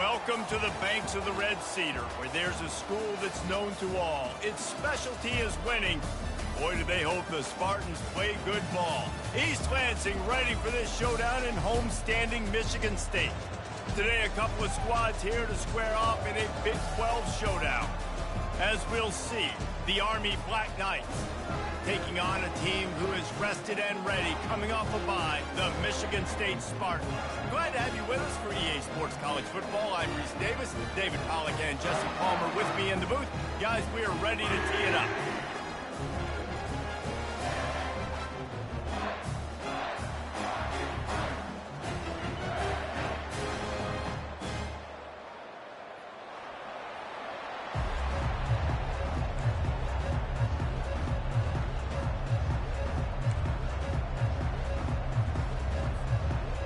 Welcome to the banks of the Red Cedar, where there's a school that's known to all. Its specialty is winning. Boy, do they hope the Spartans play good ball. East Lansing ready for this showdown in home-standing Michigan State. Today, a couple of squads here to square off in a Big 12 showdown. As we'll see, the Army Black Knights taking on a team who is rested and ready, coming off a bye, the Michigan State Spartans. Glad to have you with us for EA Sports College Football. I'm Reese Davis, David Pollack and Jesse Palmer with me in the booth. Guys, we are ready to tee it up.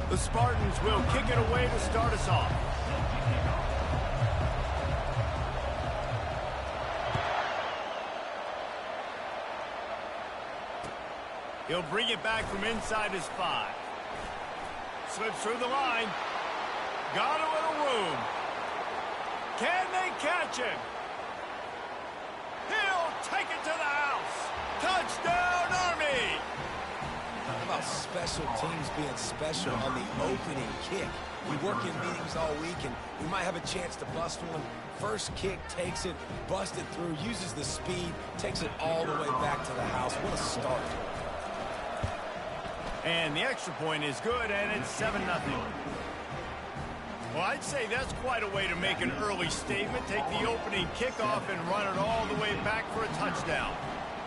The Spartans will kick it away to start us off. He'll bring it back from inside his 5. Slips through the line. Got a little room. Can they catch him? He'll take it to the house. Touchdown, Army! How about special teams being special on the opening kick? We work in meetings all week, and we might have a chance to bust one. First kick takes it, busts it through, uses the speed, takes it all the way back to the house. What a start. And the extra point is good, and it's 7-0. Well, I'd say that's quite a way to make an early statement. Take the opening kickoff and run it all the way back for a touchdown.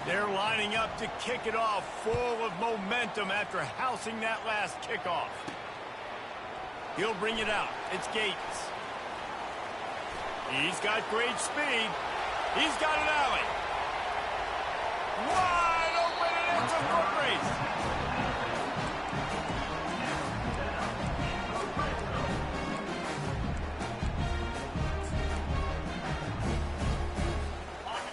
They're lining up to kick it off, full of momentum after housing that last kickoff. He'll bring it out. It's Gates. He's got great speed. He's got an alley. Wide open, and it's a foot race.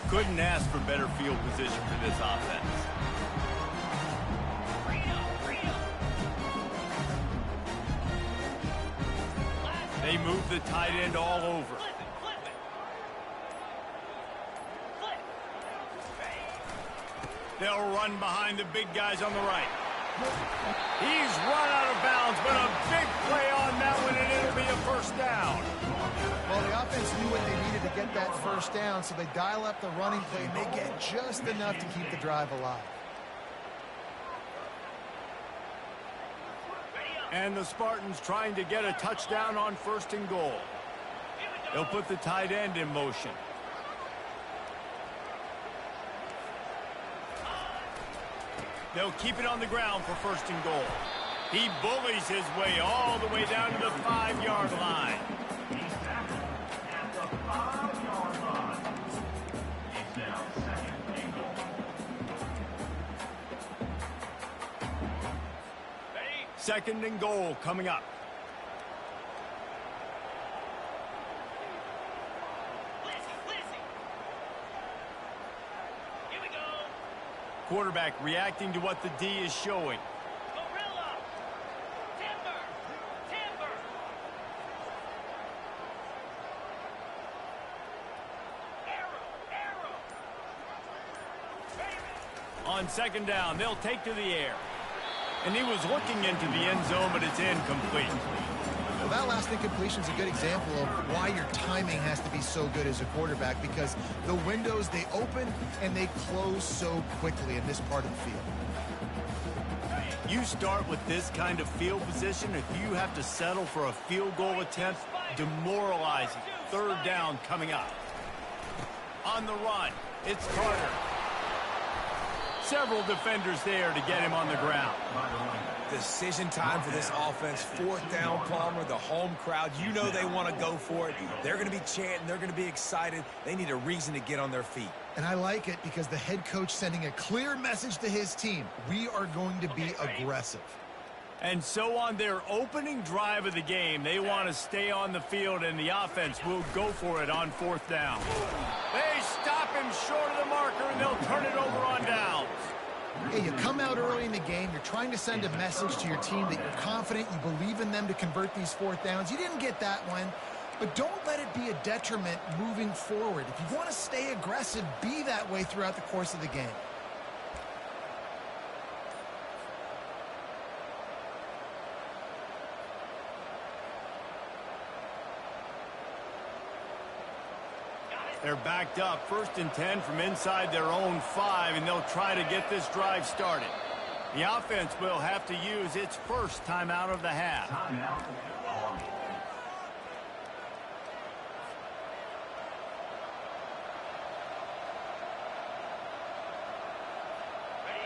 Couldn't ask for better field position for this offense. They move the tight end all over. They'll run behind the big guys on the right. He's run out of bounds, but a big play on that one, and it'll be a first down. Well, the offense knew what they needed to get that first down, so they dial up the running play, and they get just enough to keep the drive alive. And the Spartans trying to get a touchdown on 1st and goal. They'll put the tight end in motion. They'll keep it on the ground for 1st and goal. He bullies his way all the way down to the 5-yard line. Second and goal coming up. Here we go. Quarterback reacting to what the D is showing. Gorilla. Timber. Timber. Arrow. Arrow. On 2nd down, they'll take to the air. And he was looking into the end zone, but it's incomplete. Well, that last incompletion is a good example of why your timing has to be so good as a quarterback, because the windows, they open and they close so quickly in this part of the field. You start with this kind of field position, if you have to settle for a field goal attempt, demoralizing. 3rd down coming up. On the run, it's Carter. Several defenders there to get him on the ground. Decision time for this offense. 4th down, Palmer. The home crowd, you know they want to go for it. They're going to be chanting. They're going to be excited. They need a reason to get on their feet. And I like it because the head coach sending a clear message to his team. We are going to be aggressive. And so on their opening drive of the game, they want to stay on the field, and the offense will go for it on 4th down. They stop him short of the marker, and they'll turn it over on downs. Hey, you come out early in the game, you're trying to send a message to your team that you're confident, you believe in them to convert these 4th downs. You didn't get that one. But don't let it be a detriment moving forward. If you want to stay aggressive, be that way throughout the course of the game. They're backed up, 1st and 10 from inside their own 5, and they'll try to get this drive started. The offense will have to use its first timeout of the half.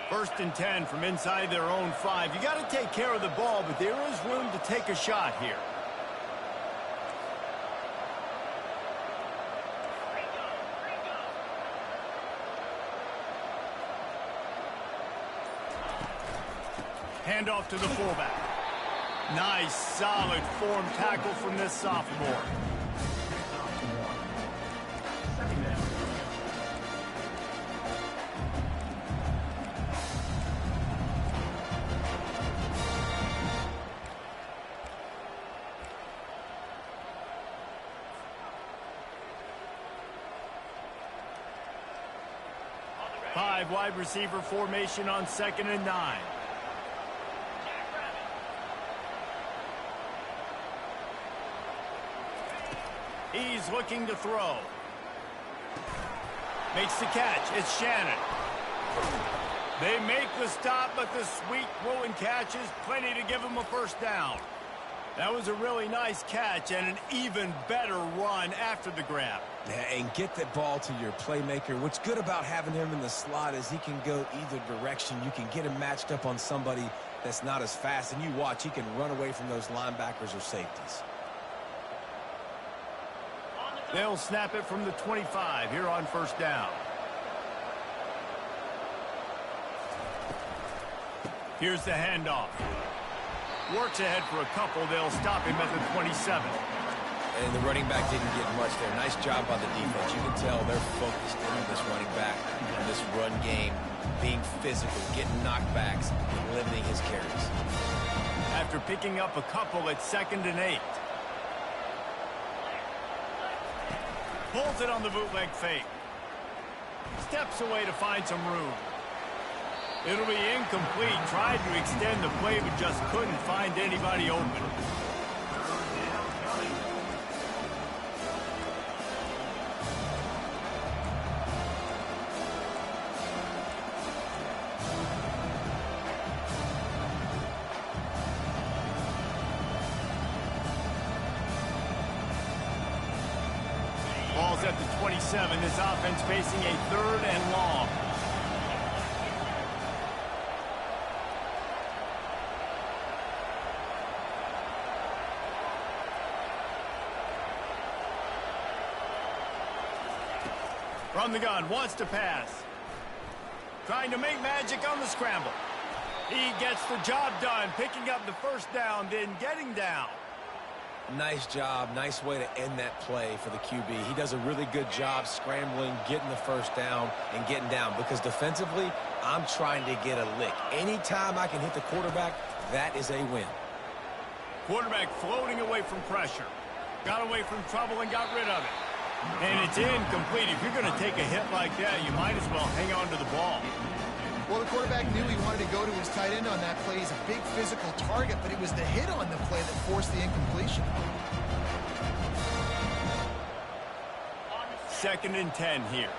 First and 10 from inside their own 5. You got to take care of the ball, but there is room to take a shot here. Handoff to the fullback. Nice, solid form tackle from this sophomore. Five wide receiver formation on 2nd and 9. He's looking to throw. Makes the catch. It's Shannon. They make the stop, but the sweet throw and catch is plenty to give him a first down. That was a really nice catch and an even better run after the grab. Yeah, and get that ball to your playmaker. What's good about having him in the slot is he can go either direction. You can get him matched up on somebody that's not as fast, and you watch, he can run away from those linebackers or safeties. They'll snap it from the 25 here on 1st down. Here's the handoff. Works ahead for a couple. They'll stop him at the 27. And the running back didn't get much there. Nice job by the defense. You can tell they're focused on this running back, on this run game, being physical, getting knockbacks, limiting his carries. After picking up a couple at 2nd and 8. Pulls it on the bootleg fake. Steps away to find some room. It'll be incomplete. Tried to extend the play, but just couldn't find anybody open. Ball's at the 27. This offense facing a 3rd and long. From the gun, wants to pass. Trying to make magic on the scramble. He gets the job done, picking up the first down, then getting down. Nice job. Nice way to end that play for the QB. He does a really good job scrambling, getting the first down, and getting down. Because defensively, I'm trying to get a lick. Anytime I can hit the quarterback, that is a win. Quarterback floating away from pressure. Got away from trouble and got rid of it. And it's incomplete. If you're going to take a hit like that, you might as well hang on to the ball. Well, the quarterback knew he wanted to go to his tight end on that play. He's a big physical target, but it was the hit on the play that forced the incompletion. 2nd and 10 here.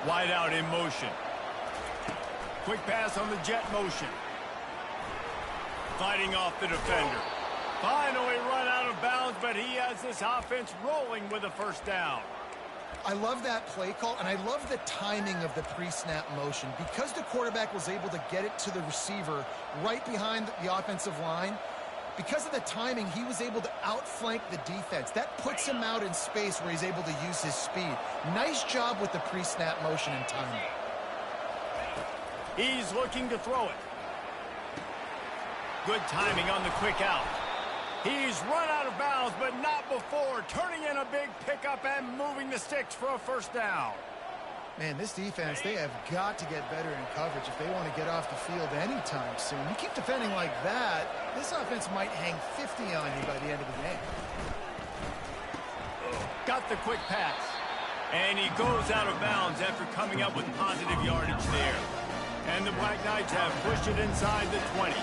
Wide out in motion. Quick pass on the jet motion. Fighting off the defender. Finally run out of bounds, but he has this offense rolling with a first down. I love that play call, and I love the timing of the pre-snap motion. Because the quarterback was able to get it to the receiver right behind the offensive line, because of the timing, he was able to outflank the defense. That puts him out in space where he's able to use his speed. Nice job with the pre-snap motion and timing. He's looking to throw it. Good timing on the quick out. He's run out of bounds, but not before turning in a big pickup and moving the sticks for a first down. Man, this defense, they have got to get better in coverage if they want to get off the field anytime soon. You keep defending like that, this offense might hang 50 on you by the end of the game. Got the quick pass. And he goes out of bounds after coming up with positive yardage there. And the Black Knights have pushed it inside the 20.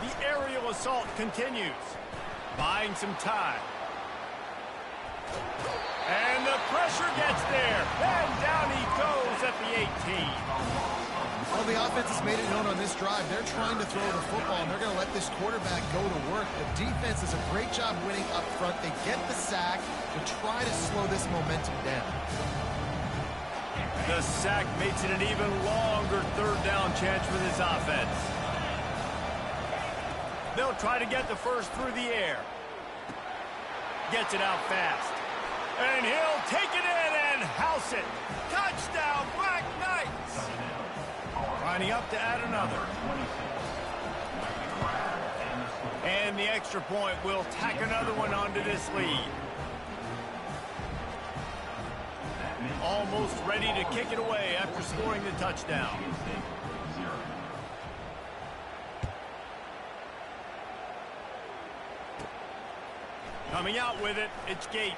The aerial assault continues. Buying some time. And the pressure gets there. And down he goes at the 18. Well, the offense has made it known on this drive. They're trying to throw the football, and they're going to let this quarterback go to work. The defense does a great job winning up front. They get the sack to try to slow this momentum down. The sack makes it an even longer third down chance for this offense. They'll try to get the first through the air. Gets it out fast. And he'll take it in and house it. Touchdown, Black Knights! Lining up to add another. And the extra point will tack another one onto this lead. Almost ready to kick it away after scoring the touchdown. Coming out with it, it's Gates.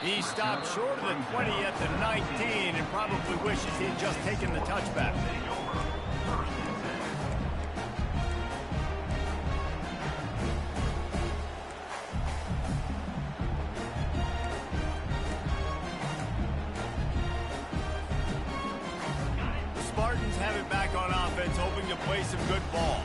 He stopped short of the 20 at the 19 and probably wishes he had just taken the touchback. The Spartans have it back on offense, hoping to play some good ball.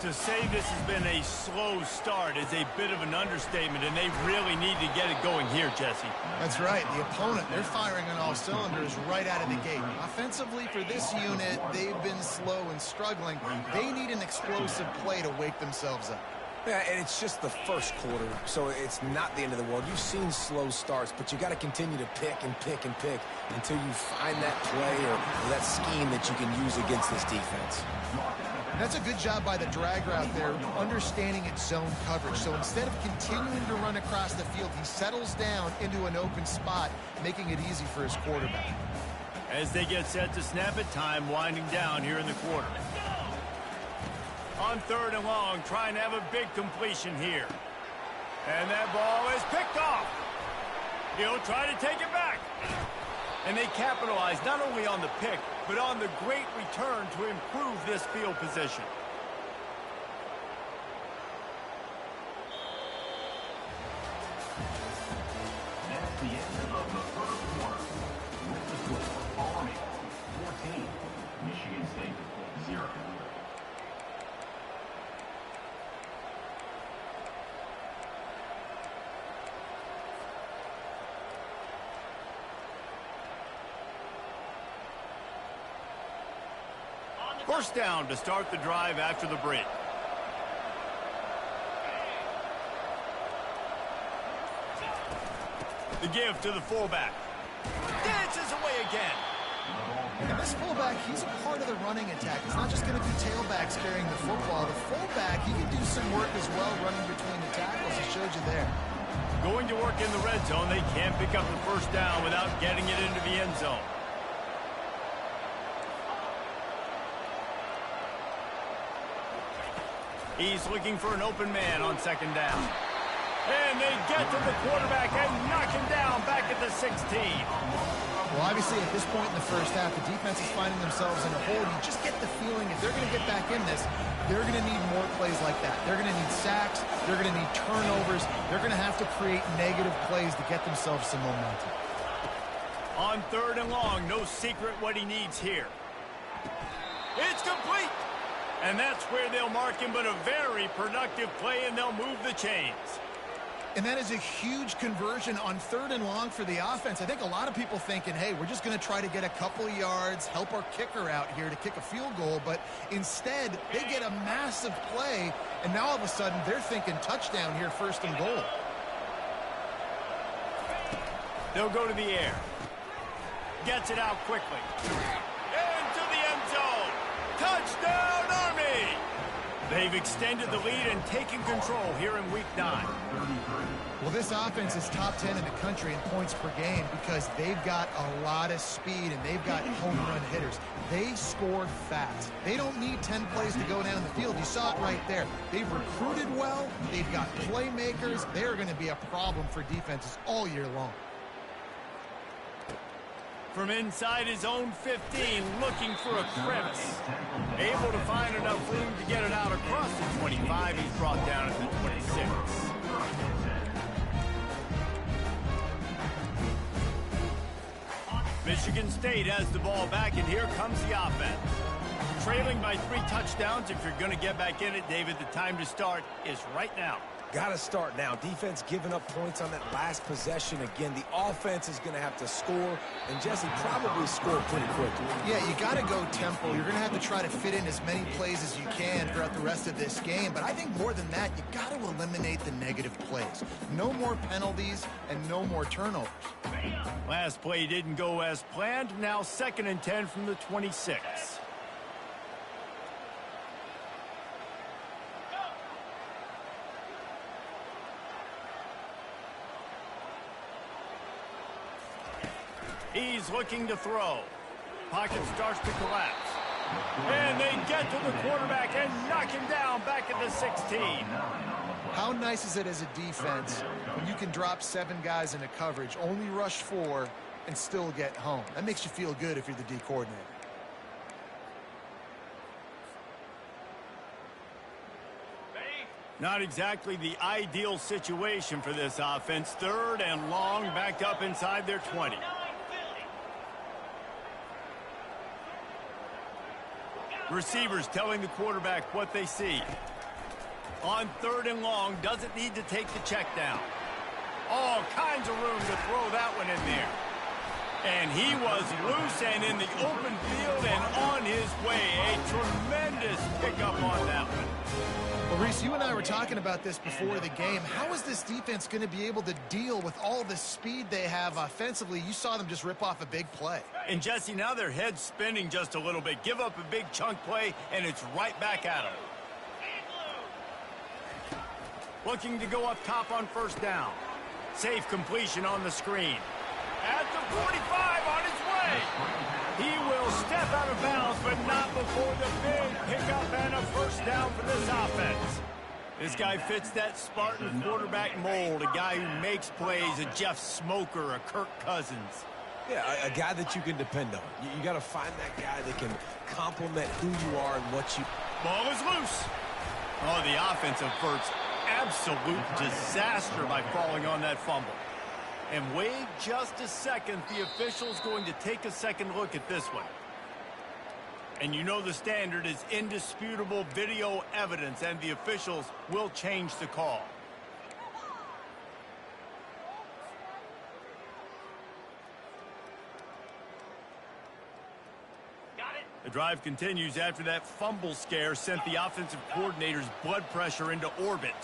To say this has been a slow start is a bit of an understatement, and they really need to get it going here, Jesse. That's right. The opponent, they're firing on all cylinders right out of the gate. Offensively, for this unit, they've been slow and struggling. They need an explosive play to wake themselves up. Yeah, and it's just the first quarter, so it's not the end of the world. You've seen slow starts, but you got to continue to pick and pick and pick until you find that play or that scheme that you can use against this defense. That's a good job by the drag route there, understanding its zone coverage. So instead of continuing to run across the field, he settles down into an open spot, making it easy for his quarterback. As they get set to snap it, time winding down here in the quarter. On third and long, trying to have a big completion here. And that ball is picked off. He'll try to take it back. And they capitalize not only on the pick, but on the great return to improve this field position. That's the end of the first quarter. With the score, Army 14, Michigan State 0. First down to start the drive after the break. The give to the fullback. Dances away again. And this fullback, he's a part of the running attack. It's not just going to be tailbacks carrying the football. The fullback, he can do some work as well running between the tackles. He showed you there. Going to work in the red zone. They can't pick up the first down without getting it into the end zone. He's looking for an open man on second down. And they get to the quarterback and knock him down back at the 16. Well, obviously, at this point in the first half, the defense is finding themselves in a hole. You just get the feeling if they're going to get back in this, they're going to need more plays like that. They're going to need sacks. They're going to need turnovers. They're going to have to create negative plays to get themselves some momentum. On third and long, no secret what he needs here. It's complete. And that's where they'll mark him, but a very productive play, and they'll move the chains. And that is a huge conversion on third and long for the offense. I think a lot of people thinking, hey, we're just going to try to get a couple of yards, help our kicker out here to kick a field goal. But instead, they get a massive play, and now all of a sudden they're thinking touchdown here, first and goal. They'll go to the air. Gets it out quickly. Into the end zone. Touchdown, Army! They've extended the lead and taken control here in Week 9. Well, this offense is top 10 in the country in points per game because they've got a lot of speed and they've got home run hitters. They score fast. They don't need 10 plays to go down the field. You saw it right there. They've recruited well. They've got playmakers. They're going to be a problem for defenses all year long. From inside his own 15, looking for a crevice. Able to find enough room to get it out across the 25. He's brought down at the 26. Michigan State has the ball back, and here comes the offense. Trailing by 3 touchdowns. If you're going to get back in it, David, the time to start is right now. Got to start now. Defense giving up points on that last possession. Again, the offense is going to have to score, and Jesse probably score pretty quickly. Yeah, you got to go tempo. You're going to have to try to fit in as many plays as you can throughout the rest of this game. But I think more than that, you got to eliminate the negative plays. No more penalties and no more turnovers. Last play didn't go as planned. Now 2nd and 10 from the 26. He's looking to throw. Pocket starts to collapse. And they get to the quarterback and knock him down back at the 16. How nice is it as a defense when you can drop 7 guys into coverage, only rush 4, and still get home? That makes you feel good if you're the D coordinator. Not exactly the ideal situation for this offense. 3rd and long, backed up inside their 20. Receivers telling the quarterback what they see. On 3rd and long, doesn't need to take the check down. All kinds of room to throw that one in there. And he was loose and in the open field and on his way. A tremendous pickup on that one. Well, Reese, you and I were talking about this before the game. How is this defense going to be able to deal with all the speed they have offensively? You saw them just rip off a big play. And, Jesse, now their head's spinning just a little bit. Give up a big chunk play, and it's right back at them. Looking to go up top on 1st down. Safe completion on the screen. At the 45 on his way. He will step out of bounds, but not before the big pickup and a 1st down for this offense. This guy fits that Spartan quarterback mold, a guy who makes plays, a Jeff Smoker, a Kirk Cousins. Yeah, a guy that you can depend on. You got to find that guy that can complement who you are and what you... Ball is loose. Oh, the offense averts absolute disaster by falling on that fumble. And wait just a second, the official's going to take a second look at this one. And you know the standard is indisputable video evidence, and the officials will change the call. Got it. The drive continues after that fumble scare sent the offensive coordinator's blood pressure into orbit.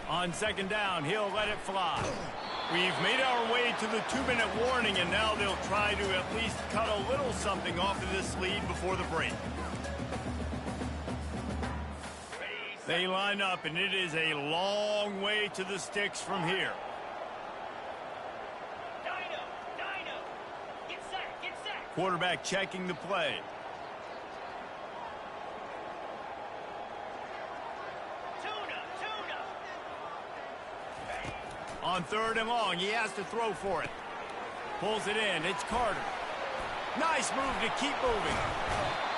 On 2nd down, he'll let it fly. We've made our way to the 2-minute warning, and now they'll try to at least cut a little something off of this lead before the break. They line up, and it is a long way to the sticks from here. Dino. Get set. Quarterback checking the play. On 3rd and long, he has to throw for it. Pulls it in. It's Carter. Nice move to keep moving.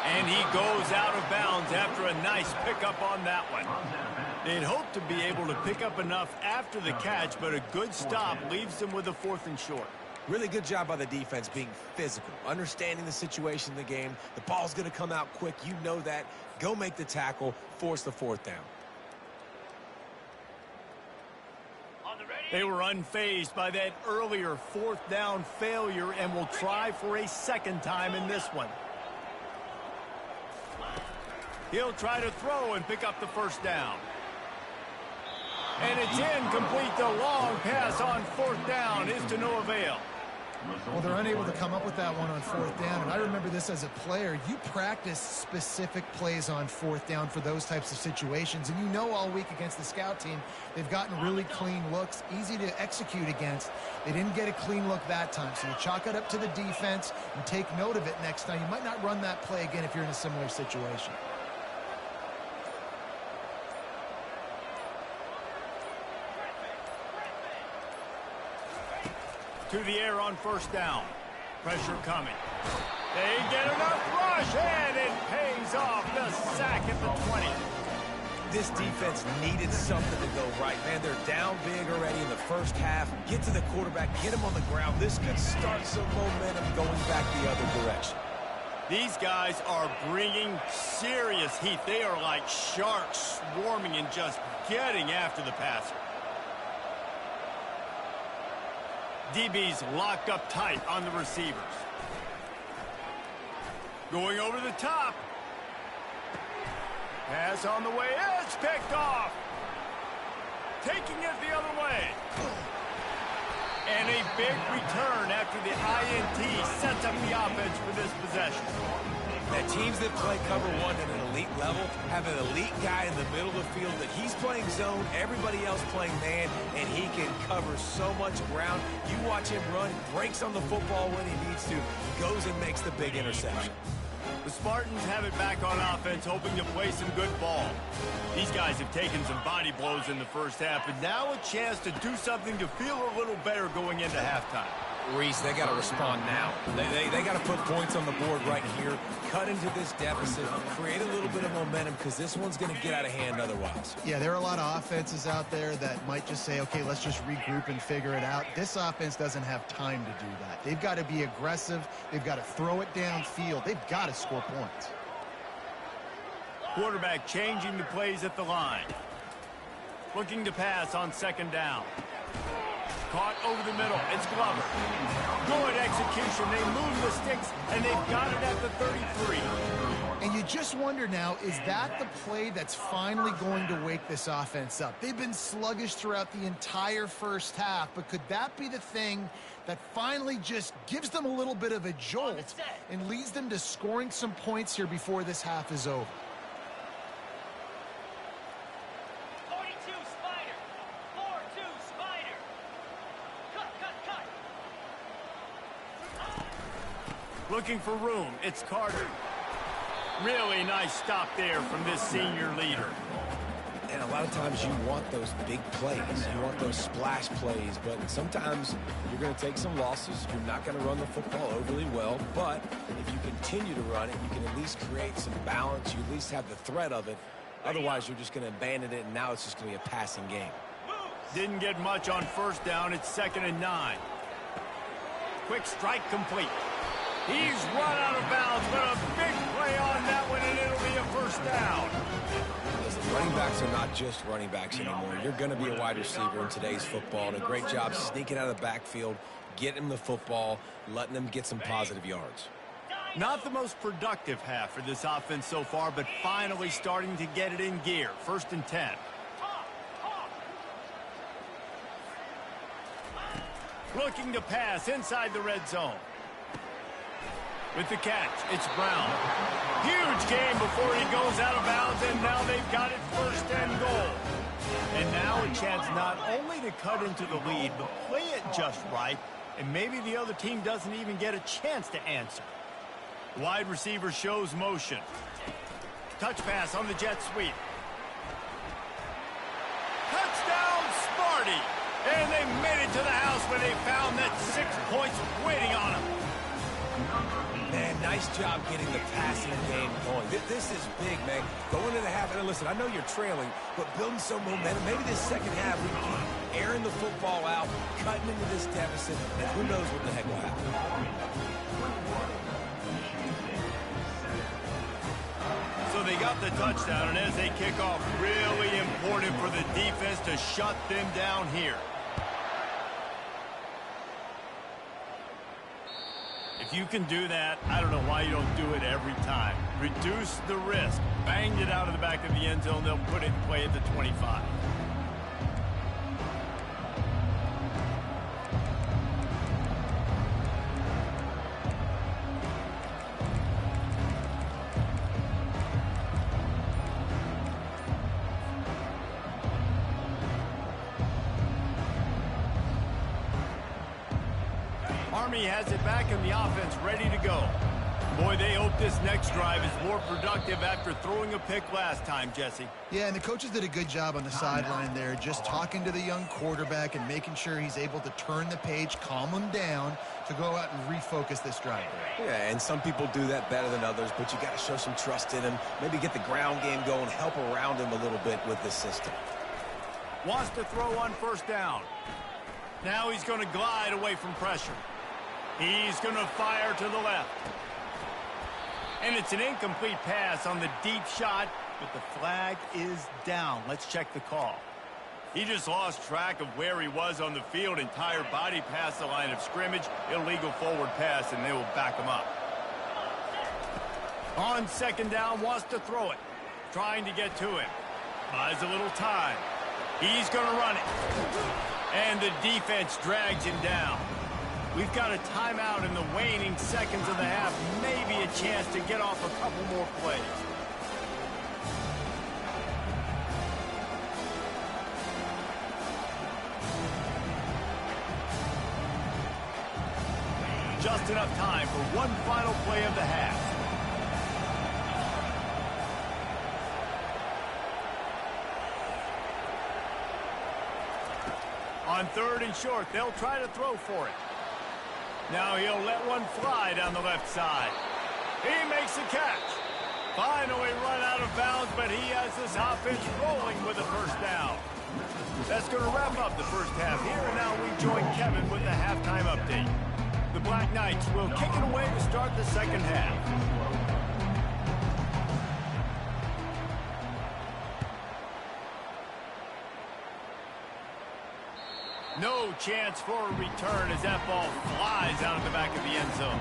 And he goes out of bounds after a nice pickup on that one. They'd hoped to be able to pick up enough after the catch, but a good stop leaves them with a 4th and short. Really good job by the defense being physical, understanding the situation in the game. The ball's going to come out quick. You know that. Go make the tackle, force the 4th down. They were unfazed by that earlier 4th down failure and will try for a 2nd time in this one. He'll try to throw and pick up the 1st down. And it's incomplete. The long pass on 4th down is to no avail. Well, they're unable to come up with that one on fourth down, and I remember this as a player. You practice specific plays on fourth down for those types of situations, and you know all week against the scout team, they've gotten really clean looks, easy to execute against. They didn't get a clean look that time, so you chalk it up to the defense and take note of it next time. You might not run that play again if you're in a similar situation. To the air on first down. Pressure coming. They get enough rush, and it pays off. The sack at the 20. This defense needed something to go right, man. They're down big already in the first half. Get to the quarterback, get him on the ground. This could start some momentum going back the other direction. These guys are bringing serious heat. They are like sharks swarming and just getting after the passer. DB's locked up tight on the receivers. Going over the top. Pass on the way. It's picked off. Taking it the other way. And a big return after the INT sets up the offense for this possession. The teams that play cover one at an elite level have an elite guy in the middle of the field that he's playing zone, everybody else playing man, and he can cover so much ground. You watch him run, breaks on the football when he needs to, goes and makes the big interception. The Spartans have it back on offense, hoping to play some good ball. These guys have taken some body blows in the first half, but now a chance to do something to feel a little better going into halftime. Reese, they got to respond now. They got to put points on the board right here, cut into this deficit, create a little bit of momentum, because this one's going to get out of hand otherwise. Yeah, there are a lot of offenses out there that might just say, okay, let's just regroup and figure it out. This offense doesn't have time to do that. They've got to be aggressive. They've got to throw it downfield. They've got to score points. Quarterback changing the plays at the line. Looking to pass on second down. Caught over the middle. It's Glover. Good execution. They move the sticks, and they've got it at the 33. And you just wonder now, is that the play that's finally going to wake this offense up? They've been sluggish throughout the entire first half, but could that be the thing that finally just gives them a little bit of a jolt and leads them to scoring some points here before this half is over? 42 Spider. 4-2 Spider. Cut. Looking for room. It's Carter. Really nice stop there from this senior leader. And a lot of times you want those big plays. You want those splash plays. But sometimes you're going to take some losses. You're not going to run the football overly well. But if you continue to run it, you can at least create some balance. You at least have the threat of it. Otherwise, you're just going to abandon it, and now it's just going to be a passing game. Didn't get much on first down. It's 2nd and 9. Quick strike complete. He's run out of bounds, but a big play on that one, and it'll be a first down. Listen, running backs are not just running backs anymore. You're going to be a wide receiver in today's football, and a great job sneaking out of the backfield, getting him the football, letting them get some positive yards. Not the most productive half for this offense so far, but finally starting to get it in gear. 1st and 10. Looking to pass inside the red zone. With the catch, it's Brown. Huge game before he goes out of bounds, and now they've got it 1st and goal. And now a chance not only to cut into the lead, but play it just right, and maybe the other team doesn't even get a chance to answer. Wide receiver shows motion. Touch pass on the jet sweep. Touchdown, Sparty! And they made it to the house when they found that 6 points waiting on them. Man, nice job getting the passing game going. This is big, man. Going into the half, and listen, I know you're trailing, but building some momentum. Maybe this second half we keep airing the football out, cutting into this deficit, and who knows what the heck will happen. So they got the touchdown, and as they kick off, really important for the defense to shut them down here. If you can do that, I don't know why you don't do it every time. Reduce the risk. Banged it out of the back of the end zone. They'll put it in play at the 25. Army has it back and the offense ready to go. Boy, they hope this next drive is more productive after throwing a pick last time, Jesse. Yeah, and the coaches did a good job on the sideline there, just talking to the young quarterback and making sure he's able to turn the page, calm him down to go out and refocus this drive. Yeah, and some people do that better than others, but you got to show some trust in him. Maybe get the ground game going, help around him a little bit with this system. Wants to throw on first down. Now he's going to glide away from pressure. He's going to fire to the left. And it's an incomplete pass on the deep shot, but the flag is down. Let's check the call. He just lost track of where he was on the field. Entire body past the line of scrimmage. Illegal forward pass, and they will back him up. On second down, wants to throw it. Trying to get to him. Buys a little time. He's going to run it. And the defense drags him down. We've got a timeout in the waning seconds of the half. Maybe a chance to get off a couple more plays. Just enough time for one final play of the half. On third and short, they'll try to throw for it. Now he'll let one fly down the left side. He makes a catch. Finally run out of bounds, but he has this offense rolling with a first down. That's going to wrap up the first half here, and now we join Kevin with the halftime update. The Black Knights will kick it away to start the second half. No chance for a return as that ball flies out of the back of the end zone.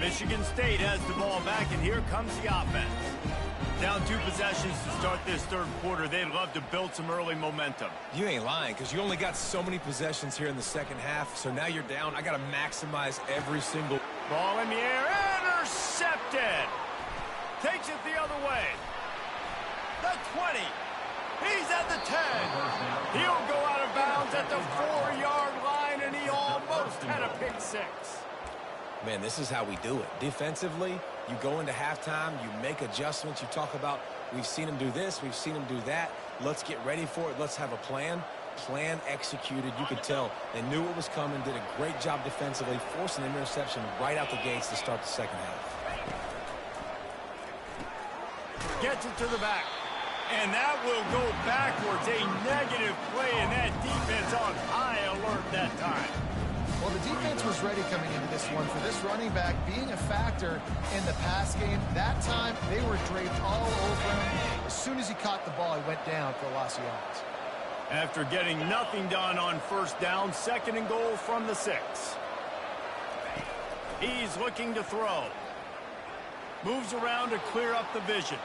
Michigan State has the ball back, and here comes the offense. Down 2 possessions to start this third quarter. They'd love to build some early momentum. You ain't lying, because you only got so many possessions here in the second half, so now you're down. I got to maximize every single... Ball in the air, intercepted! Takes it the other way. The 20. He's at the 10. He'll go out of bounds at the 4-yard line, and he almost had a pick six. Man, this is how we do it. Defensively, you go into halftime, you make adjustments. You talk about, we've seen him do this, we've seen him do that. Let's get ready for it. Let's have a plan. Plan executed. You could tell they knew what was coming, did a great job defensively, forcing an interception right out the gates to start the second half. Gets it to the back. And that will go backwards. A negative play, and that defense on high alert that time. Well, the defense was ready coming into this one for this running back being a factor in the pass game. That time, they were draped all over him. As soon as he caught the ball, he went down for a loss of yards. After getting nothing done on first down, second and goal from the 6. He's looking to throw. Moves around to clear up the vision.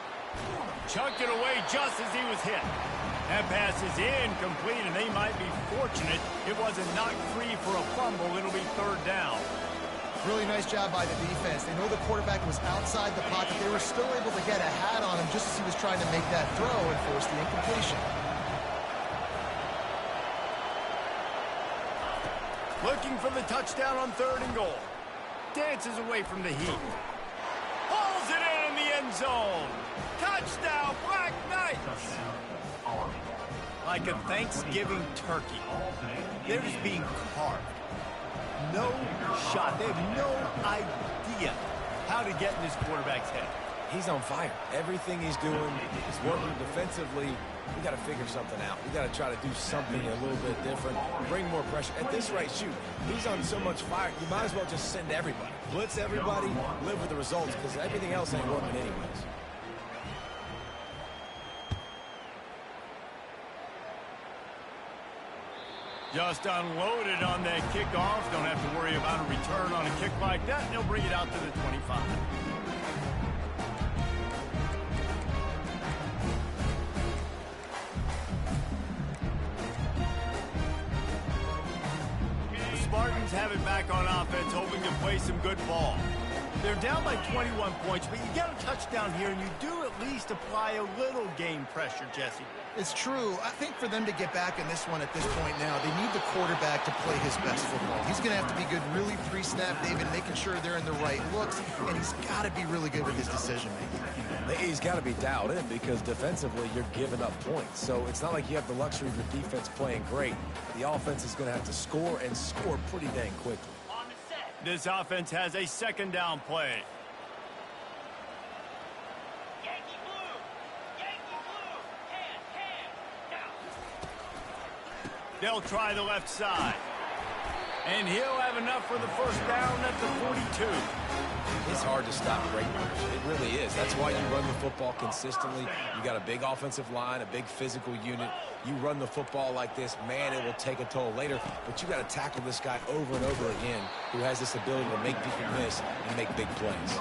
Chucked it away just as he was hit. That pass is incomplete, and they might be fortunate it wasn't knocked free for a fumble. It'll be third down. Really nice job by the defense. They know the quarterback was outside the pocket. They were still able to get a hat on him just as he was trying to make that throw and force the incompletion. Looking for the touchdown on third and goal. Dances away from the heat. Pulls it in the end zone. Touchdown, Black Knights! Like a Thanksgiving turkey. They're just being carved. No shot. They have no idea how to get in this quarterback's head. He's on fire. Everything he's doing is working defensively. We got to figure something out. We got to try to do something a little bit different. Bring more pressure. At this rate, shoot, he's on so much fire, you might as well just send everybody. Blitz everybody, live with the results, because everything else ain't working anyways. Just unloaded on that kickoff. Don't have to worry about a return on a kick like that. They'll bring it out to the 25. The Spartans have it back on offense, hoping to play some good ball. They're down by 21 points, but you get a touchdown here, and you do at least apply a little game pressure, Jesse. It's true. I think for them to get back in this one at this point now, they need the quarterback to play his best football. He's going to have to be good really pre-snap, David, making sure they're in the right looks, and he's got to be really good with his decision-making. He's got to be dialed in because defensively you're giving up points. So it's not like you have the luxury of your defense playing great. The offense is going to have to score and score pretty dang quickly. On the set. This offense has a second down play. Yankee blue. Yankee blue. Hand. Down. They'll try the left side. And he'll have enough for the first down at the 42. It's hard to stop great runners. It really is. That's why you run the football consistently. You got a big offensive line, a big physical unit. You run the football like this, man, it will take a toll later. But you got to tackle this guy over and over again who has this ability to make people miss and make big plays.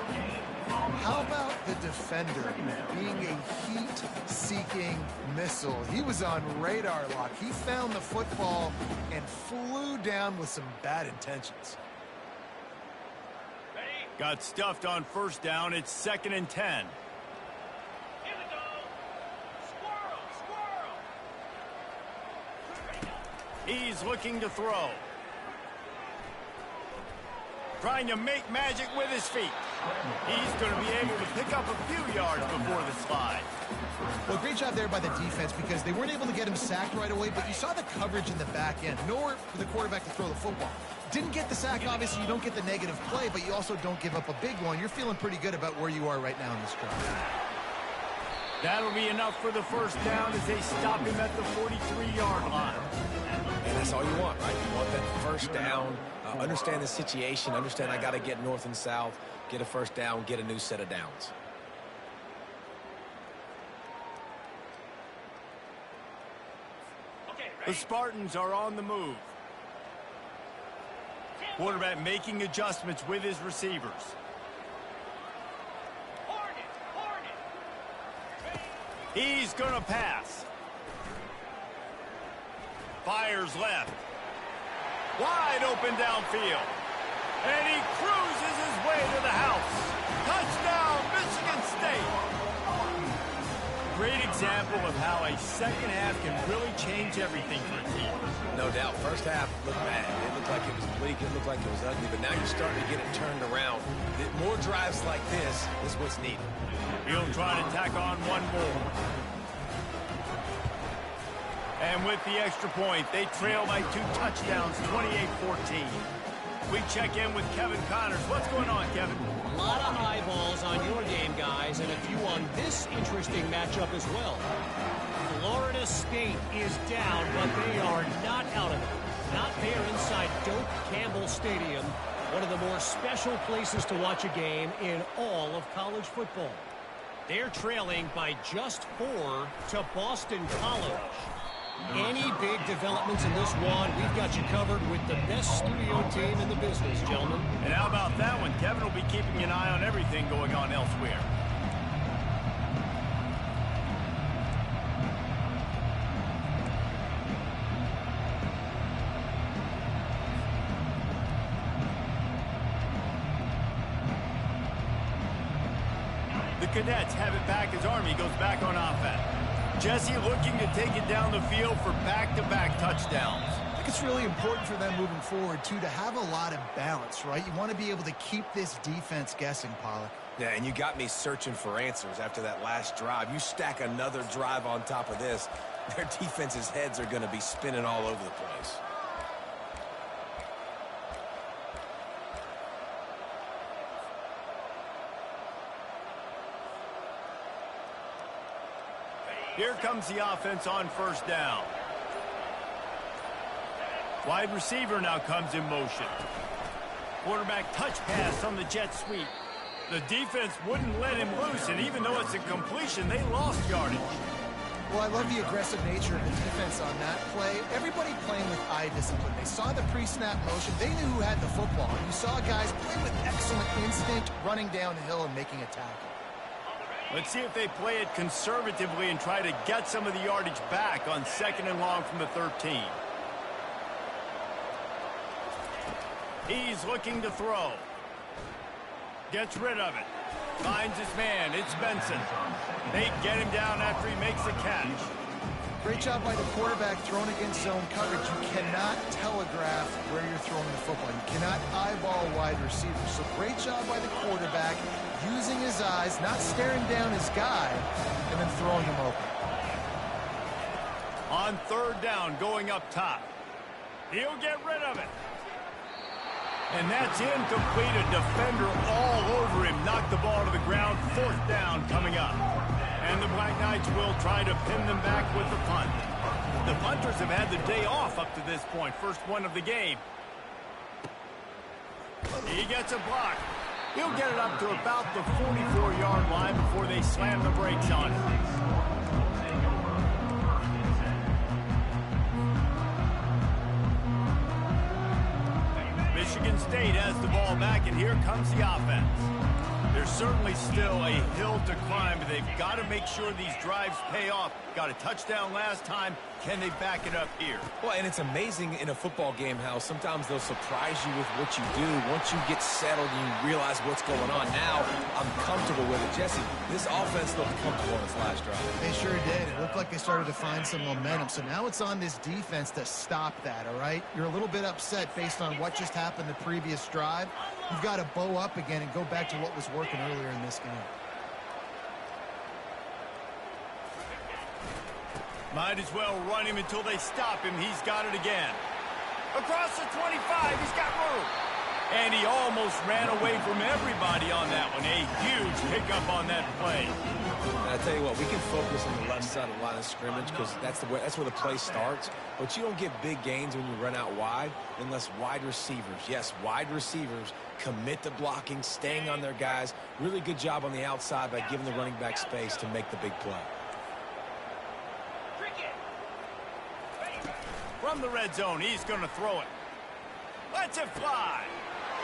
How about the defender being a heat-seeking missile? He was on radar lock. He found the football and flew down with some bad intentions. Ready? Got stuffed on first down. It's 2nd and 10. Here we go. Squirrel. Squirrel. Ready, go. He's looking to throw. Trying to make magic with his feet. He's going to be able to pick up a few yards before the slide. Well, great job there by the defense because they weren't able to get him sacked right away, but you saw the coverage in the back end. Nowhere for the quarterback to throw the football. Didn't get the sack, obviously. You don't get the negative play, but you also don't give up a big one. You're feeling pretty good about where you are right now in this drive. That'll be enough for the first down as they stop him at the 43-yard line. And that's all you want, right? You want that first down, understand the situation, understand I got to get north and south, get a first down, get a new set of downs. Okay, The ready? Spartans are on the move. Quarterback making adjustments with his receivers. Hornet. Hornet. He's going to pass. Fires left. Wide open downfield. And he cruises his way to the house. Touchdown, Michigan State. Great example of how a second half can really change everything for a team. No doubt. First half looked bad. It looked like it was bleak. It looked like it was ugly. But now you're starting to get it turned around. More drives like this is what's needed. He'll try to tack on one more. And with the extra point, they trail by 2 touchdowns, 28-14. We check in with Kevin Connors. What's going on, Kevin? A lot of eyeballs on your game, guys, and a few on this interesting matchup as well. Florida State is down, but they are not out of it. Not there inside Doak Campbell Stadium, one of the more special places to watch a game in all of college football. They're trailing by just 4 to Boston College. Any big developments in this one, we've got you covered with the best studio team in the business, gentlemen. And how about that one? Kevin will be keeping an eye on everything going on elsewhere. The Cadets have it back as Army goes back on offense. Jesse looking to take it down the field for back-to-back touchdowns. I think it's really important for them moving forward, too, to have a lot of balance, right? You want to be able to keep this defense guessing, Pollack. Yeah, and you got me searching for answers after that last drive. You stack another drive on top of this, their defense's heads are going to be spinning all over the place. Here comes the offense on first down. Wide receiver now comes in motion. Quarterback touch pass on the jet sweep. The defense wouldn't let him loose, and even though it's a completion, they lost yardage. Well, I love the aggressive nature of the defense on that play. Everybody playing with eye discipline. They saw the pre-snap motion. They knew who had the football. And you saw guys play with excellent instinct, running down the hill and making a tackle. Let's see if they play it conservatively and try to get some of the yardage back on 2nd and long from the 13. He's looking to throw. Gets rid of it. Finds his man. It's Benson. They get him down after he makes a catch. Great job by the quarterback throwing against zone coverage. You cannot telegraph where you're throwing the football. You cannot eyeball wide receivers. So great job by the quarterback using his eyes, not staring down his guy, and then throwing him open. On third down, going up top. He'll get rid of it. And that's incomplete. A defender all over him. Knocked the ball to the ground. Fourth down coming up. And the Black Knights will try to pin them back with the punt. The punters have had the day off up to this point. First one of the game. He gets a block. He'll get it up to about the 44-yard line before they slam the brakes on him. Michigan State has the ball back, and here comes the offense. There's certainly still a hill to climb, but they've got to make sure these drives pay off. Got a touchdown last time. Can they back it up here? Well, and it's amazing in a football game how sometimes they'll surprise you with what you do. Once you get settled and you realize what's going on, now I'm comfortable with it. Jesse, this offense looked comfortable in its last drive. They sure did. It looked like they started to find some momentum. So now it's on this defense to stop that, all right? You're a little bit upset based on what just happened the previous drive. You've got to bow up again and go back to what was working earlier in this game. Might as well run him until they stop him. He's got it again. Across the 25, he's got room. And he almost ran away from everybody on that one. A huge pickup on that play. And I tell you what, we can focus on the left side of the line of scrimmage because that's where the play starts. But you don't get big gains when you run out wide unless wide receivers, yes, wide receivers, commit to blocking, staying on their guys. Really good job on the outside by giving the running back space to make the big play. From the red zone, he's going to throw it. Lets it fly.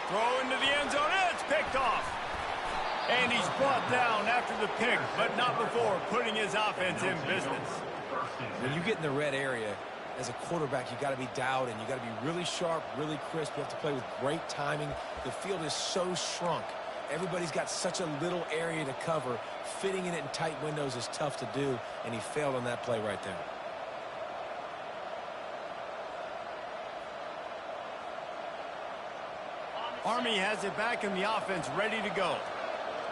Throw into the end zone. It's picked off. And he's brought down after the pick, but not before putting his offense in business. When you get in the red area, as a quarterback, you got to be dialed in. You got to be really sharp, really crisp. You have to play with great timing. The field is so shrunk. Everybody's got such a little area to cover. Fitting in it in tight windows is tough to do, and he failed on that play right there. Army has it back in the offense, ready to go.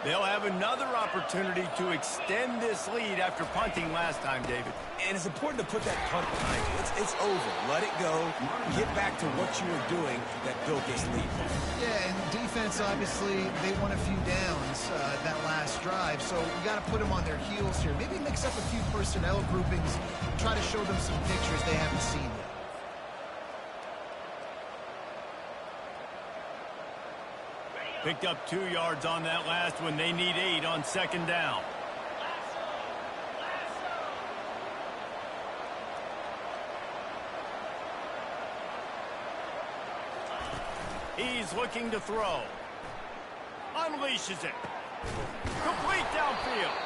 They'll have another opportunity to extend this lead after punting last time, David. And it's important to put that punt behind you. It's over. Let it go. Get back to what you were doing that built this lead. Yeah, and defense, obviously, they won a few downs that last drive, so you got to put them on their heels here. Maybe mix up a few personnel groupings, try to show them some pictures they haven't seen yet. Picked up 2 yards on that last one. They need 8 on second down. He's looking to throw. Unleashes it. Complete downfield.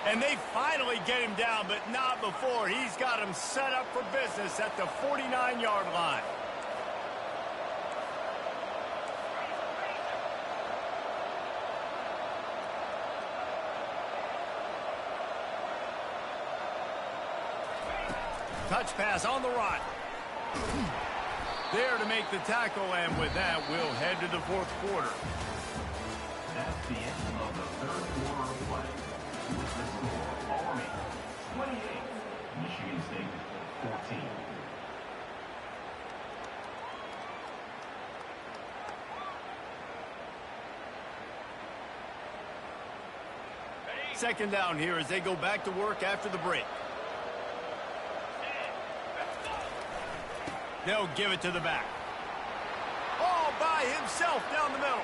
And they finally get him down, but not before. He's got him set up for business at the 49-yard line. Touch pass on the run. There to make the tackle, and with that, we'll head to the fourth quarter. That's the end of the third quarter of play. With the score, Army 28, Michigan State 14. Second down here as they go back to work after the break. They'll give it to the back. All by himself down the middle.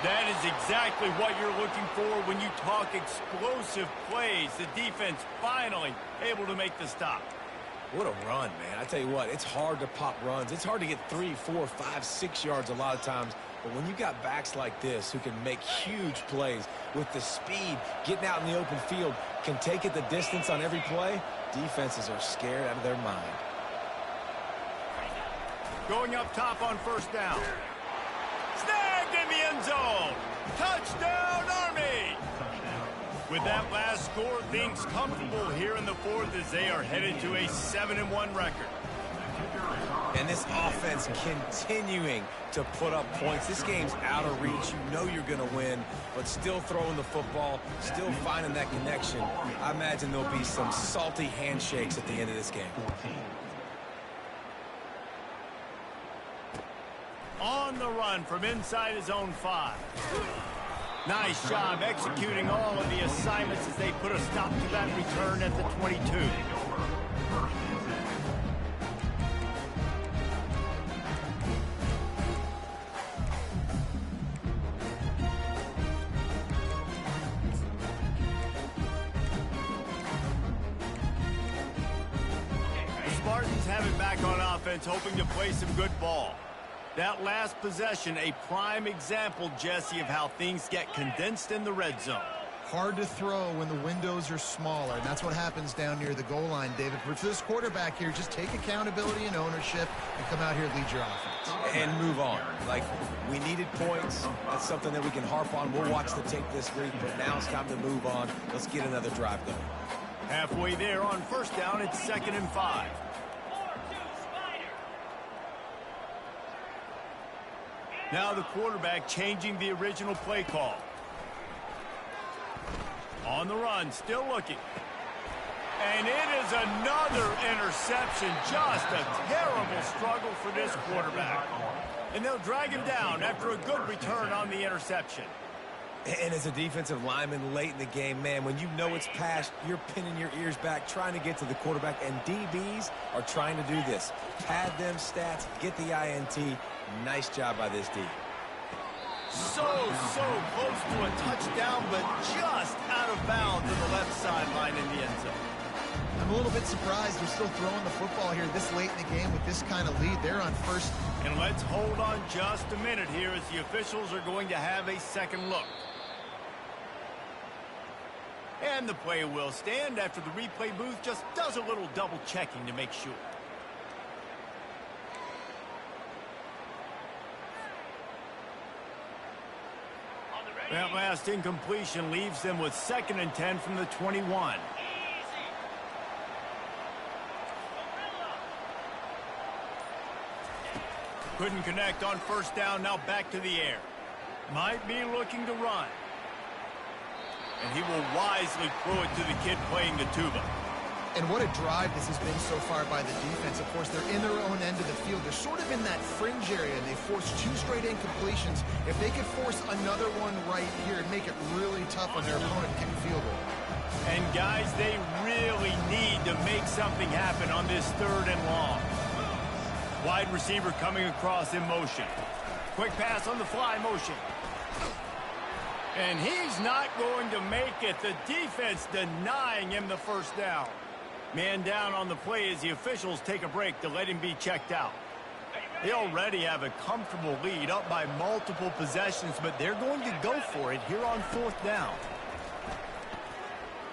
That is exactly what you're looking for when you talk explosive plays. The defense finally able to make the stop. What a run, man. I tell you what, it's hard to pop runs. It's hard to get 3, 4, 5, 6 yards a lot of times. But when you got backs like this who can make huge plays with the speed, getting out in the open field, can take it the distance on every play, defenses are scared out of their mind. Going up top on first down. Snagged in the end zone. With that last score, things comfortable here in the fourth as they are headed to a 7-1 record. And this offense continuing to put up points. This game's out of reach. You know you're going to win, but still throwing the football, still finding that connection. I imagine there'll be some salty handshakes at the end of this game. On the run from inside his own 5. Nice job executing all of the assignments as they put a stop to that return at the 22. The Spartans have it back on offense, hoping to play some good ball. That last possession, a prime example, Jesse, of how things get condensed in the red zone. Hard to throw when the windows are smaller, and that's what happens down near the goal line, David. For this quarterback here, just take accountability and ownership and come out here and lead your offense. And move on. Like, we needed points. That's something that we can harp on. We'll watch the tape this week, but now it's time to move on. Let's get another drive going. Halfway there on first down, it's 2nd and 5. Now the quarterback changing the original play call. On the run, still looking. And it is another interception. Just a terrible struggle for this quarterback. And they'll drag him down after a good return on the interception. And as a defensive lineman late in the game, man, when you know it's past, you're pinning your ears back, trying to get to the quarterback, and DBs are trying to do this. Pad them stats, get the INT. Nice job by this D. So close to a touchdown, but just out of bounds on the left sideline in the end zone. I'm a little bit surprised they're still throwing the football here this late in the game with this kind of lead. They're on first. And let's hold on just a minute here as the officials are going to have a second look. And the play will stand after the replay booth just does a little double checking to make sure. That last incompletion leaves them with 2nd and 10 from the 21. Couldn't connect on first down, now back to the air. Might be looking to run. And he will wisely throw it to the kid playing the tuba. And what a drive this has been so far by the defense. Of course, they're in their own end of the field. They're sort of in that fringe area, and they forced 2 straight incompletions. If they could force another one right here and make it really tough on their opponent to kick a field goal. And, guys, they really need to make something happen on this 3rd and long. Wide receiver coming across in motion. Quick pass on the fly motion. And he's not going to make it. The defense denying him the first down. Man down on the play as the officials take a break to let him be checked out. They already have a comfortable lead up by multiple possessions, but they're going to go for it here on 4th down.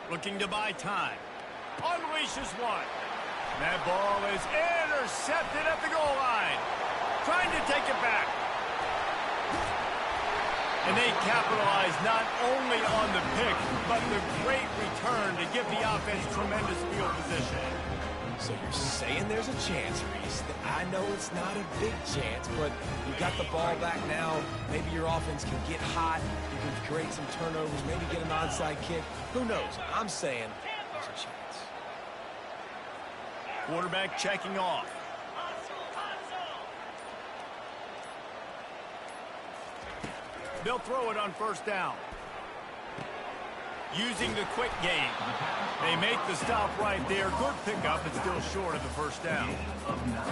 Looking to buy time. Unleashes one. That ball is intercepted at the goal line. Trying to take it back. And they capitalize not only on the pick, but the great return to give the offense tremendous field position. So you're saying there's a chance, Reese. I know it's not a big chance, but you got the ball back now. Maybe your offense can get hot. You can create some turnovers, maybe get an onside kick. Who knows? I'm saying there's a chance. Quarterback checking off. They'll throw it on first down. Using the quick game. They make the stop right there. Good pickup, but still short of the first down.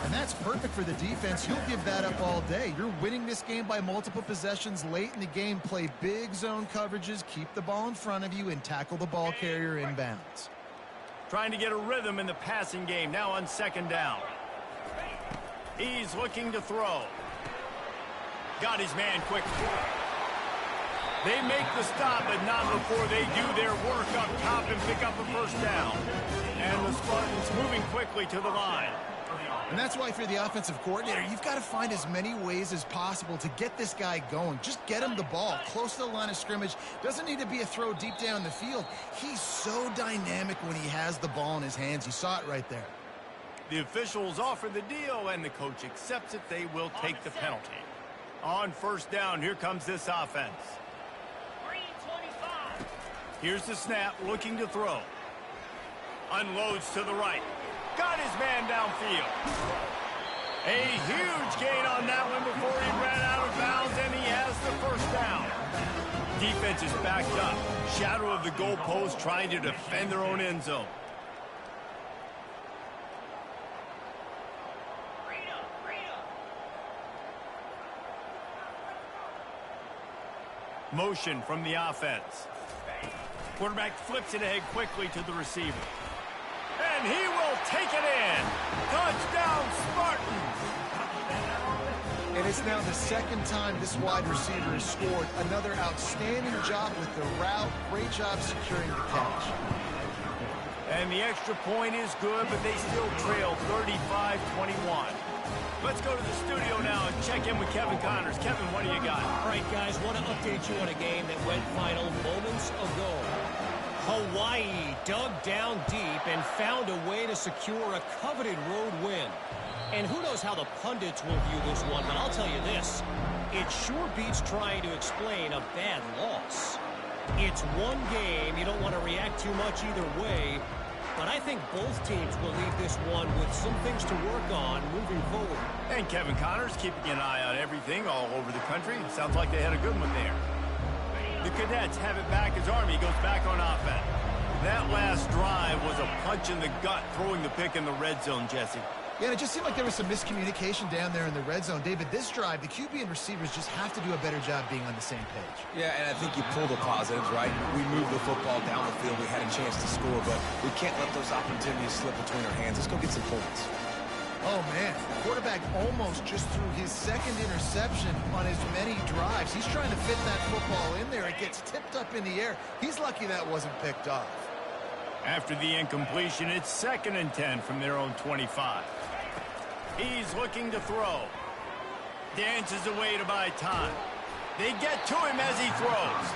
And that's perfect for the defense. You'll give that up all day. You're winning this game by multiple possessions late in the game. Play big zone coverages, keep the ball in front of you, and tackle the ball carrier inbounds. Trying to get a rhythm in the passing game. Now on 2nd down. He's looking to throw. Got his man quick. They make the stop, but not before they do their work up top and pick up a first down. And the Spartans moving quickly to the line. And that's why if you're the offensive coordinator, you've got to find as many ways as possible to get this guy going. Just get him the ball close to the line of scrimmage. Doesn't need to be a throw deep down the field. He's so dynamic when he has the ball in his hands. You saw it right there. The officials offer the deal, and the coach accepts it. They will take the penalty. On first down, here comes this offense. Green 25. Here's the snap, looking to throw. Unloads to the right. Got his man downfield. A huge gain on that one before he ran out of bounds, and he has the first down. Defense is backed up. Shadow of the goalpost, trying to defend their own end zone. Motion from the offense. Quarterback flips it ahead quickly to the receiver. And he will take it in. Touchdown, Spartans. And it's now the second time this wide receiver has scored. Another outstanding job with the route. Great job securing the catch. And the extra point is good, but they still trail 35-21. Let's go to the studio now and check in with Kevin Connors. Kevin, what do you got? All right, guys, want to update you on a game that went final moments ago. Hawaii dug down deep and found a way to secure a coveted road win. And who knows how the pundits will view this one, but I'll tell you this. It sure beats trying to explain a bad loss. It's one game. You don't want to react too much either way. But I think both teams will leave this one with some things to work on moving forward. And Kevin Connors keeping an eye on everything all over the country. Sounds like they had a good one there. The Cadets have it back as Army goes back on offense. That last drive was a punch in the gut, throwing the pick in the red zone, Jesse. Yeah, and it just seemed like there was some miscommunication down there in the red zone. David, this drive, the QB and receivers just have to do a better job being on the same page. Yeah, and I think you pull the positives, right? We moved the football down the field. We had a chance to score, but we can't let those opportunities slip between our hands. Let's go get some points. Oh, man. The quarterback almost just threw his second interception on as many drives. He's trying to fit that football in there. It gets tipped up in the air. He's lucky that wasn't picked off. After the incompletion, it's 2nd and 10 from their own 25. He's looking to throw. Dances away to buy time. They get to him as he throws.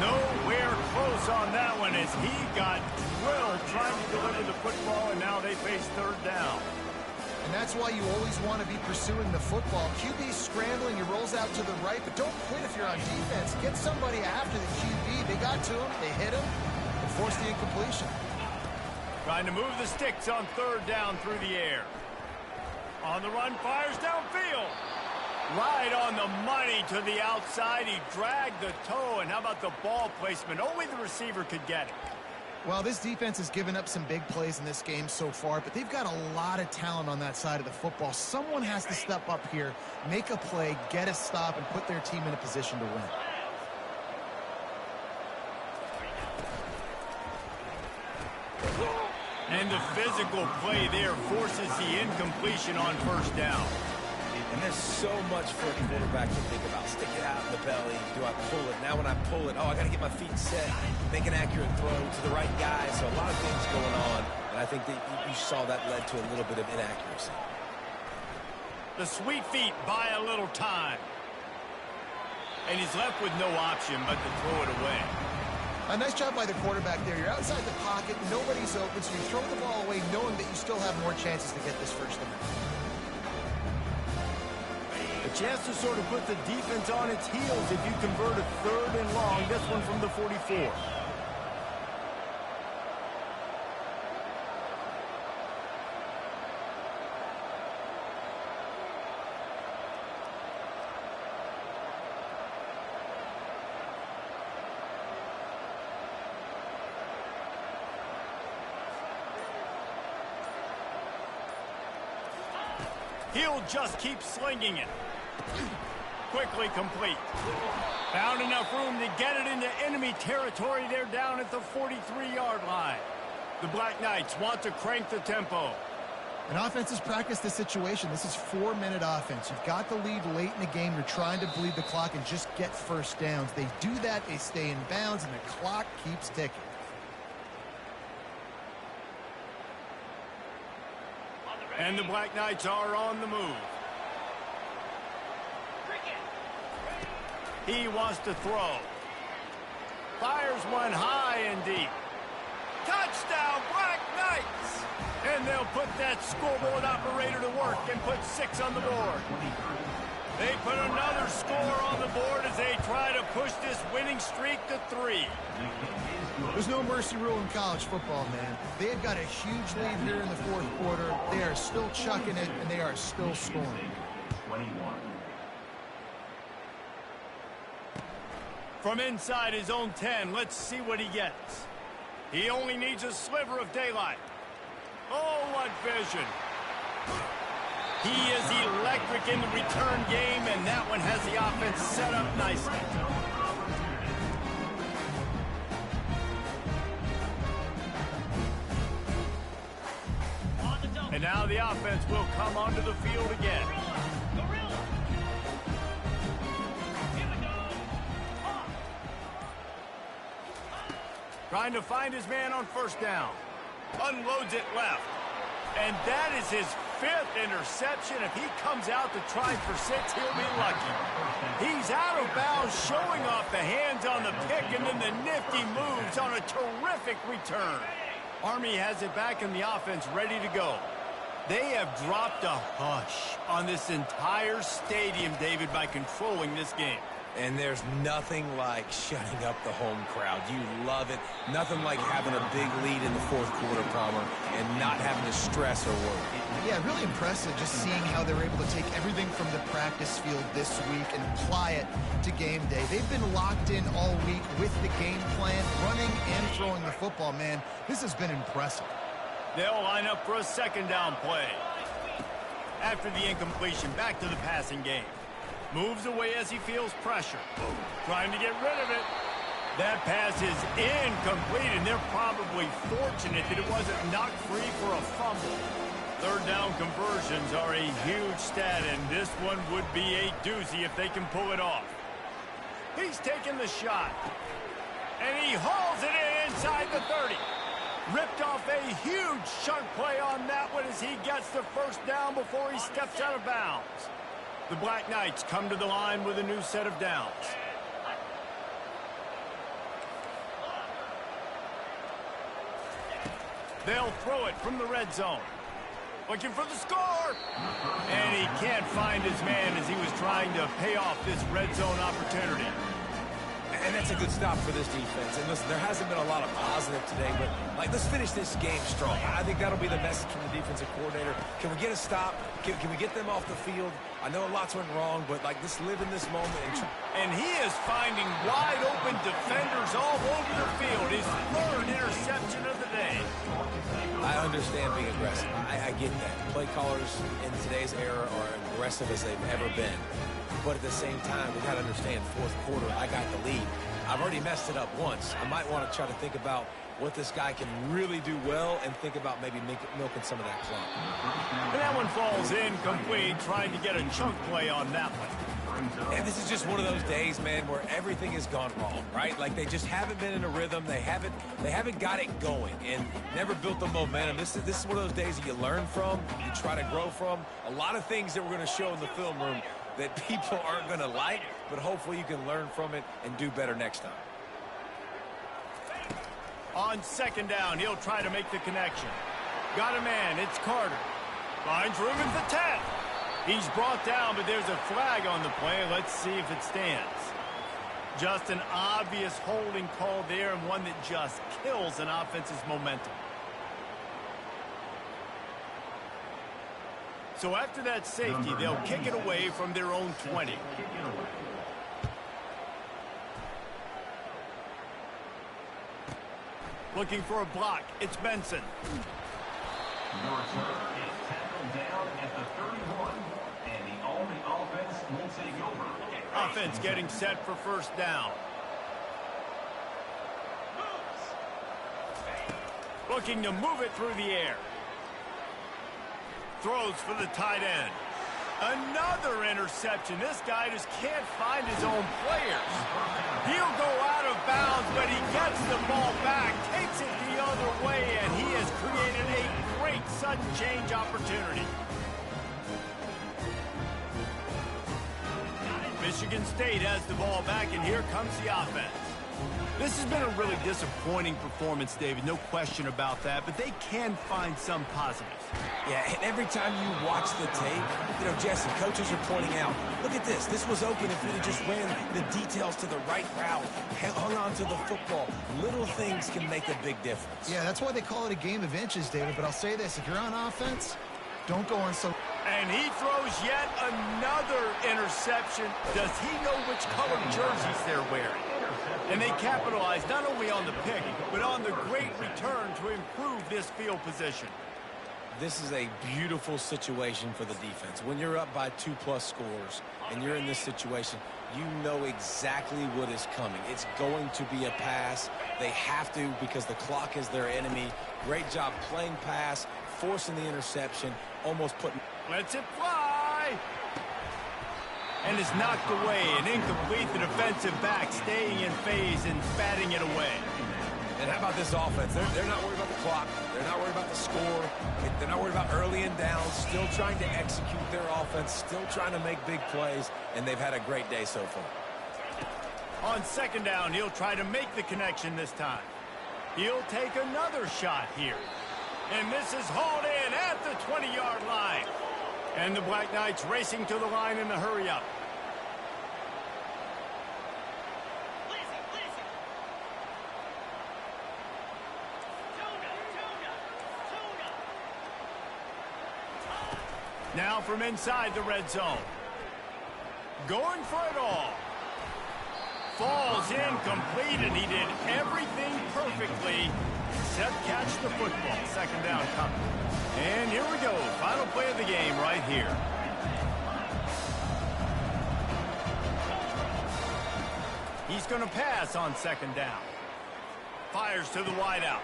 Nowhere close on that one as he got drilled trying to deliver the football, and now they face 3rd down. And that's why you always want to be pursuing the football. QB's scrambling, he rolls out to the right, but don't quit if you're on defense. Get somebody after the QB. They got to him, they hit him, and forced the incompletion. Trying to move the sticks on 3rd down through the air. On the run, fires downfield. Right on the money to the outside. He dragged the toe, and how about the ball placement? Only the receiver could get it. Well, this defense has given up some big plays in this game so far, but they've got a lot of talent on that side of the football. Someone has to step up here, make a play, get a stop, and put their team in a position to win. And the physical play there forces the incompletion on 1st down. And there's so much for a quarterback to think about. Stick it out in the belly. Do I pull it? Now when I pull it, oh, I got to get my feet set. Make an accurate throw to the right guy. So a lot of things going on. And I think that you saw that led to a little bit of inaccuracy. The sweet feet buy a little time. And he's left with no option but to throw it away. A nice job by the quarterback there. You're outside the pocket, nobody's open, so you throw the ball away knowing that you still have more chances to get this first down. A chance to sort of put the defense on its heels if you convert a 3rd and long. This one from the 44. He'll just keep slinging it. Quickly complete. Found enough room to get it into enemy territory. They're down at the 43-yard line. The Black Knights want to crank the tempo. And offenses practice this situation. This is 4-minute offense. You've got the lead late in the game. You're trying to bleed the clock and just get first downs. They do that, they stay in bounds, and the clock keeps ticking. On the And the Black Knights are on the move. He wants to throw. Fires one high and deep. Touchdown, Black Knights! And they'll put that scoreboard operator to work and put 6 on the board. They put another score on the board as they try to push this winning streak to 3. There's no mercy rule in college football, man. They have got a huge lead here in the fourth quarter. They are still chucking it, and they are still scoring. 21. From inside his own 10, let's see what he gets. He only needs a sliver of daylight. Oh, what vision. He is electric in the return game, and that one has the offense set up nicely. And now the offense will come onto the field again. Trying to find his man on first down. Unloads it left. And that is his 5th interception. If he comes out to try for 6, he'll be lucky. He's out of bounds, showing off the hands on the pick and then the nifty moves on a terrific return. Army has it back in the offense, ready to go. They have dropped a hush on this entire stadium, David, by controlling this game. And there's nothing like shutting up the home crowd. You love it. Nothing like having a big lead in the fourth quarter, Palmer, and not having to stress or worry. Yeah, really impressive just seeing how they're able to take everything from the practice field this week and apply it to game day. They've been locked in all week with the game plan, running and throwing the football, man. This has been impressive. They'll line up for a second down play. After the incompletion, back to the passing game. Moves away as he feels pressure. Trying to get rid of it. That pass is incomplete, and they're probably fortunate that it wasn't knocked free for a fumble. Third down conversions are a huge stat, and this one would be a doozy if they can pull it off. He's taking the shot. And he hauls it in inside the 30. Ripped off a huge chunk play on that one as he gets the first down before he steps out of bounds. The Black Knights come to the line with a new set of downs. They'll throw it from the red zone. Looking for the score. And he can't find his man as he was trying to pay off this red zone opportunity. And that's a good stop for this defense. And listen, there hasn't been a lot of positive today, but let's finish this game strong. I think that'll be the message from the defensive coordinator. Can we get a stop? Can we get them off the field? I know lots went wrong, but let's live in this moment. And he is finding wide open defenders all over the field. His 3rd interception of the day. I understand being aggressive. I get that. Play callers in today's era are aggressive as they've ever been. But at the same time, we got to understand, fourth quarter, I got the lead. I've already messed it up once. I might want to try to think about what this guy can really do well and think about maybe milking some of that clock. And that one falls incomplete, trying to get a chunk play on that one. And this is just one of those days, man, where everything has gone wrong, right? Like they just haven't been in a rhythm. They haven't got it going and never built the momentum. This is one of those days that you learn from, you try to grow from. A lot of things that we're going to show in the film room that people aren't going to like, but hopefully you can learn from it and do better next time. On second down, he'll try to make the connection. Got a man, it's Carter. Finds room at the 10. He's brought down, but there's a flag on the play. Let's see if it stands. Just an obvious holding call there, and one that just kills an offense's momentum. So after that safety, they'll kick it away from their own 20. Looking for a block. It's Benson. The return is tackled down at the 31, and the Army offense will take over. Offense getting set for first down. Looking to move it through the air. Throws for the tight end. Another interception. This guy just can't find his own players. He'll go out of bounds, but he gets the ball back, takes it the other way, and he has created a great sudden change opportunity. Michigan State has the ball back, and here comes the offense. This has been a really disappointing performance, David, no question about that, but they can find some positives. Yeah, and every time you watch the tape, Jesse, coaches are pointing out, look at this. This was open if we just ran the details to the right route, hung on to the football. Little things can make a big difference. Yeah, that's why they call it a game of inches, David. But I'll say this, if you're on offense, don't go on so... And he throws yet another interception. Does he know which color jerseys they're wearing? And they capitalize not only on the pick, but on the great return to improve this field position. This is a beautiful situation for the defense. When you're up by 2+ scores and you're in this situation, you know exactly what is coming. It's going to be a pass. They have to because the clock is their enemy. Great job playing pass, forcing the interception, almost putting... Lets it fly. And is knocked away. An incomplete. The defensive back staying in phase and batting it away. And how about this offense? They're not worried about the clock. They're not worried about the score. They're not worried about early and downs. Still trying to execute their offense. Still trying to make big plays. And they've had a great day so far. On second down, he'll try to make the connection this time. He'll take another shot here. And this is hauled in at the 20-yard line. And the Black Knights racing to the line in a hurry-up. Now from inside the red zone. Going for it all. Falls incomplete, and he did everything perfectly except catch the football. Second down coming. And here we go. Final play of the game right here. He's going to pass on second down. Fires to the wideout.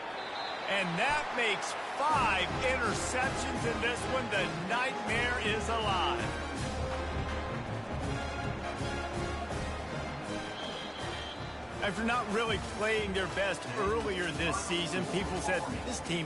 And that makes 5 interceptions in this one. The nightmare is alive. After not really playing their best earlier this season, people said this team